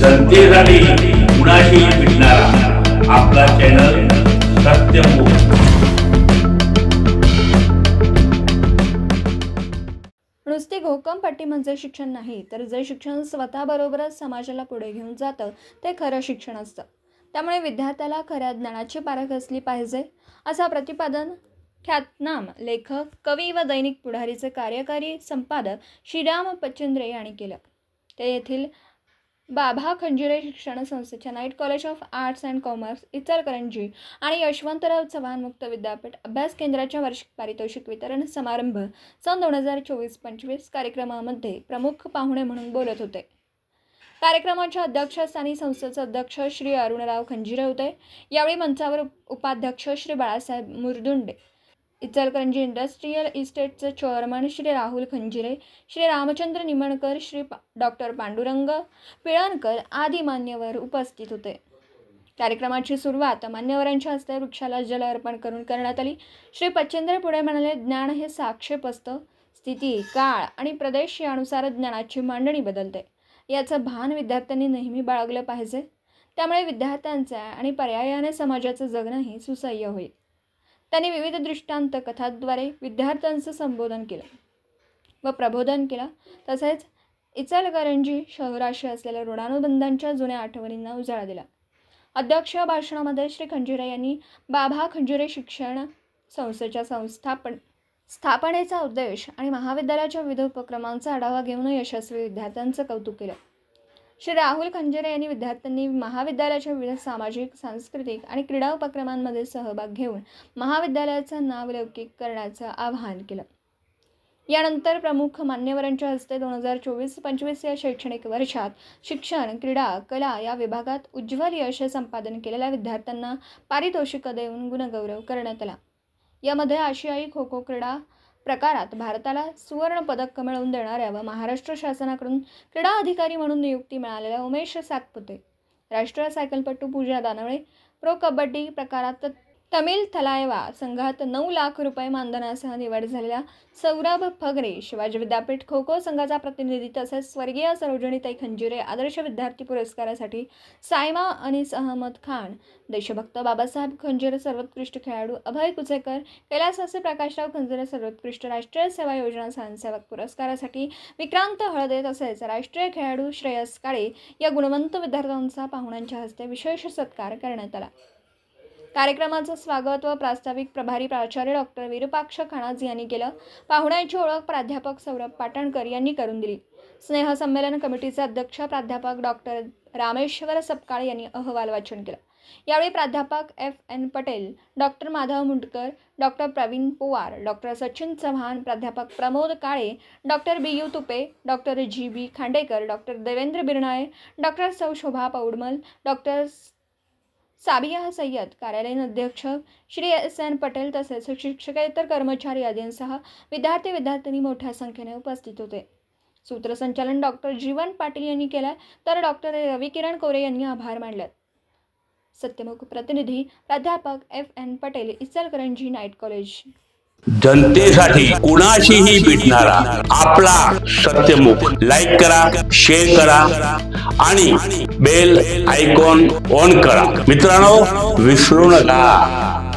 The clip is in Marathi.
जनतेसाठी कुणाशी भेटणारा आपला चॅनल सत्यमुख। नुसती घोकमपट्टी म्हणजे शिक्षण नाही, तर जे शिक्षण स्वतःबरोबरच समाजाला पुढे घेऊन जातं ते खरं शिक्षण असतं। त्यामुळे विद्यार्थ्याला खऱ्या ज्ञानाची पारख असली पाहिजे, असं प्रतिपादन ख्यातनाम लेखक, कवी व दैनिक पुढारीचे कार्यकारी संपादक श्रीराम पचेंद्रे यांनी केलं। ते येथील बाभा खंजिरे शिक्षण संस्थेच्या night college of arts and commerce Ichalkaranji आणि यशवंतराव चव्हाण मुक्त विद्यापीठ अभ्यास केंद्राच्या वार्षिक पारितोषिक वितरण समारंभ सन 2024-25 कार्यक्रमामध्ये प्रमुख पाहुणे म्हणून बोलत होते। कार्यक्रमाच्या अध्यक्षस्थानी संस्थेचे अध्यक्ष श्री अरुणराव खंजिरे होते। यावेळी मंचावर उपाध्यक्ष श्री बाळासाहेब मुरदुंडे, इचलकरंजी इंडस्ट्रियल इस्टेटचे चेअरमन श्री राहुल खंजिरे, श्री रामचंद्र निमणकर, श्री डॉक्टर पांडुरंग पिळणकर आदी मान्यवर उपस्थित होते। कार्यक्रमाची सुरुवात मान्यवरांच्या हस्ते वृक्षाला जल अर्पण करून करण्यात आली। श्री पचेंद्रे पुढे म्हणाले, ज्ञान हे साक्षेप असतं। स्थिती, काळ आणि प्रदेश यानुसार ज्ञानाची मांडणी बदलते। याचं भान विद्यार्थ्यांनी नेहमी बाळगलं पाहिजे। त्यामुळे विद्यार्थ्यांचे आणि पर्यायाने समाजाचं जगणंही सुसह्य होईल। त्यांनी विविध दृष्टांत कथांद्वारे विद्यार्थ्यांचं संबोधन केलं व प्रबोधन केलं। तसेच इचलकरंजी शहराशी असलेल्या ऋणानुबंधांच्या जुन्या आठवणींना उजाळा दिला। अध्यक्ष भाषणामध्ये श्री खंजिरे यांनी बाभा खंजिरे शिक्षण संस्थेच्या स्थापनेचा उद्देश आणि महाविद्यालयाच्या विविध उपक्रमांचा आढावा घेऊन यशस्वी विद्यार्थ्यांचं कौतुक केलं। श्री राहुल खंजिरे यांनी विद्यार्थ्यांनी महाविद्यालयाच्या विविध सामाजिक, सांस्कृतिक आणि क्रीडा उपक्रमांमध्ये सहभाग घेऊन महाविद्यालयाचं नाव लौकिक करण्याचं आवाहन केलं। यानंतर प्रमुख मान्यवरांच्या हस्ते 2024-25 या शैक्षणिक वर्षात शिक्षण, क्रीडा, कला या विभागात उज्ज्वल यश संपादन केलेल्या विद्यार्थ्यांना पारितोषिक देऊन गुणगौरव करण्यात आला। यामध्ये आशियाई खो खो क्रीडा प्रकारात भारताला सुवर्ण पदक मिळवून देणाऱ्या व महाराष्ट्र शासनाकडून क्रीडा अधिकारी म्हणून नियुक्ती मिळालेल्या उमेश सातपुते, राष्ट्रीय सायकलपटू पूजा दानवे, प्रो कबड्डी प्रकारात तमिल थलायवा संघात 9 लाख रुपये मानधनासह निवड झालेल्या सौरभ फगरे, शिवाजी विद्यापीठ खो खो संघाचा प्रतिनिधी, तसेच स्वर्गीय सरोजिनीताई खंजिरे आदर्श विद्यार्थी पुरस्कारासाठी सायमा अनीस अहमद खान, देशभक्त बाबासाहेब खंजिरे सर्वोत्कृष्ट खेळाडू अभय कुचेकर, कैलासवासी प्रकाशराव खंजिरे सर्वोत्कृष्ट राष्ट्रीय सेवा योजना स्वयंसेवक पुरस्कारासाठी विक्रांत हळदे, तसेच राष्ट्रीय खेळाडू श्रेयस काळे या गुणवंत विद्यार्थ्यांचा पाहुण्यांच्या हस्ते विशेष सत्कार करण्यात आला। कार्यक्रमाचं स्वागत व प्रास्ताविक प्रभारी प्राचार्य डॉक्टर विरूपाक्ष खानाजी यांनी केलं। पाहुण्यांची ओळख प्राध्यापक सौरभ पाटणकर यांनी करून दिली। स्नेहसंमेलन कमिटीचे अध्यक्ष प्राध्यापक डॉक्टर रामेश्वर सपकाळ यांनी अहवाल वाचन केलं। यावेळी प्राध्यापक FN Patel, doctor Madhav Mundkar, doctor Pravin Powar, doctor Sachin Chavan, प्राध्यापक Pramod Kale, doctor BU Tupe, doctor GB Khandekar, doctor Devendra Birnale, doctor सौ शोभा पौडमल, डॉक्टर साबिया सय्यद, कार्यालयीन अध्यक्ष श्री SN पटेल, तसेच शिक्षकेतर कर्मचारी आदींसह विद्यार्थी मोठ्या संख्येने उपस्थित होते। सूत्रसंचालन डॉक्टर जीवन पाटील यांनी केलं, तर डॉक्टर रविकिरण कोरे यांनी आभार मानले। सत्यमुख प्रतिनिधी प्राध्यापक FN Patel, Ichalkaranji night college. जनतेसाठी कुणाशीही भेटणारा आपला सत्यमुख। लाईक करा, शेअर करा आणि बेल आयकॉन ऑन करा। मित्रांनो, विसरू नका।